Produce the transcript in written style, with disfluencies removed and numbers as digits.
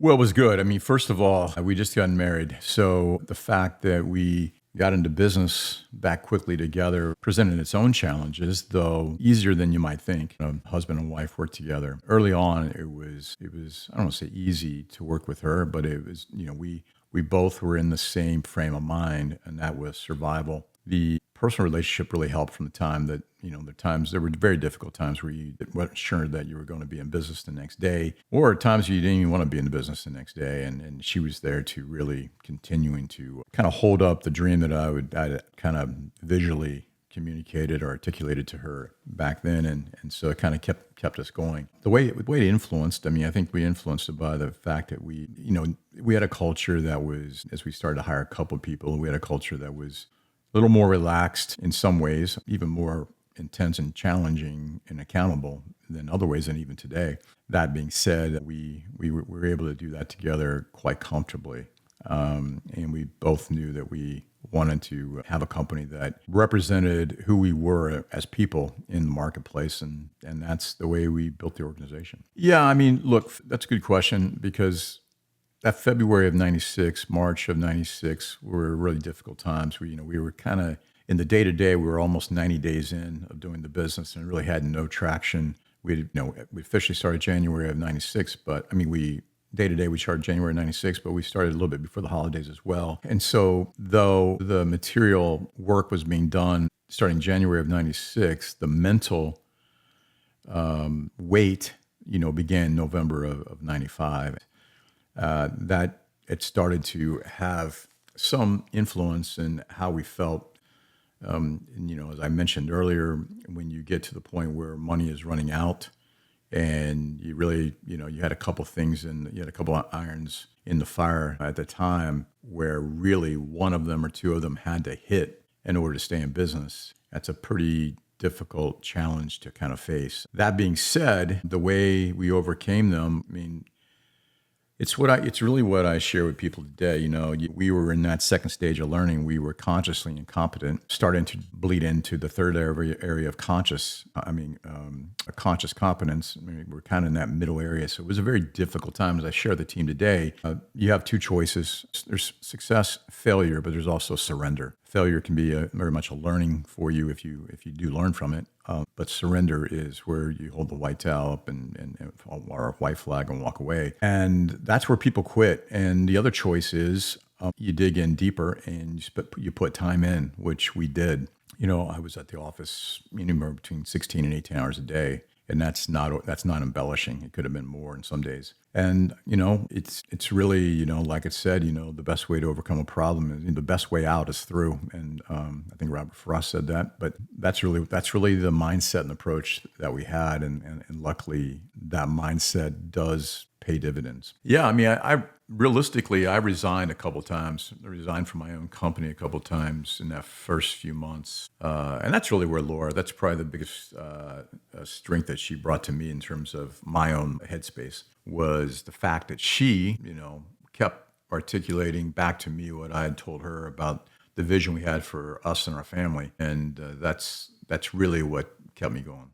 Well, it was good. I mean, first of all, we just got married. So the fact that we got into business back quickly together presented its own challenges, though easier than you might think. Husband and wife worked together. Early on, it was, I don't want to say easy to work with her, but it was, we both were in the same frame of mind, and that was survival. The personal relationship really helped from the time that, there were very difficult times where you weren't sure that you were going to be in business the next day, or times you didn't even want to be in the business the next day. And she was there to really continuing to kind of hold up the dream that I kind of visually communicated or articulated to her back then. And so it kind of kept us going. The way it influenced, I mean, I think we influenced it by the fact that we had a culture that was, as we started to hire a couple of people, we had a culture that was a little more relaxed in some ways, even more intense and challenging and accountable than other ways, and even today. That being said, we were able to do that together quite comfortably. And we both knew that we wanted to have a company that represented who we were as people in the marketplace. And that's the way we built the organization. Yeah, I mean, look, that's a good question, because that February of 96, March of 96 were really difficult times. We were kind of in the day-to-day, we were almost 90 days in of doing the business and really had no traction. We officially started January of 96, but I mean, day-to-day, we started January 96, but we started a little bit before the holidays as well. And so though the material work was being done starting January of 96, the mental weight, began November of 95. That it started to have some influence in how we felt. As I mentioned earlier, when you get to the point where money is running out, and you really, you had a couple things and you had a couple of irons in the fire at the time where really one of them or two of them had to hit in order to stay in business. That's a pretty difficult challenge to kind of face. That being said, the way we overcame them, I mean, it's really what I share with people today. We were in that second stage of learning. We were consciously incompetent, starting to bleed into the third area of conscious competence. I mean, we're kind of in that middle area. So it was a very difficult time. As I share with the team today, you have two choices. There's success, failure, but there's also surrender. Failure can be very much a learning for you if you do learn from it. But surrender is where you hold the white towel up or a white flag and walk away. And that's where people quit. And the other choice is you dig in deeper and you put time in, which we did. I was at the office between 16 and 18 hours a day. And that's not embellishing. It could have been more in some days. And, it's really, like it said, the best way to overcome a problem is the best way out is through. And I think Robert Frost said that, but that's really the mindset and approach that we had. And luckily that mindset does pay dividends. Yeah. I mean, I realistically, I resigned a couple of times. I resigned from my own company a couple of times in that first few months. And that's really where that's probably the biggest strength that she brought to me in terms of my own headspace, was the fact that she, kept articulating back to me what I had told her about the vision we had for us and our family. And that's really what kept me going.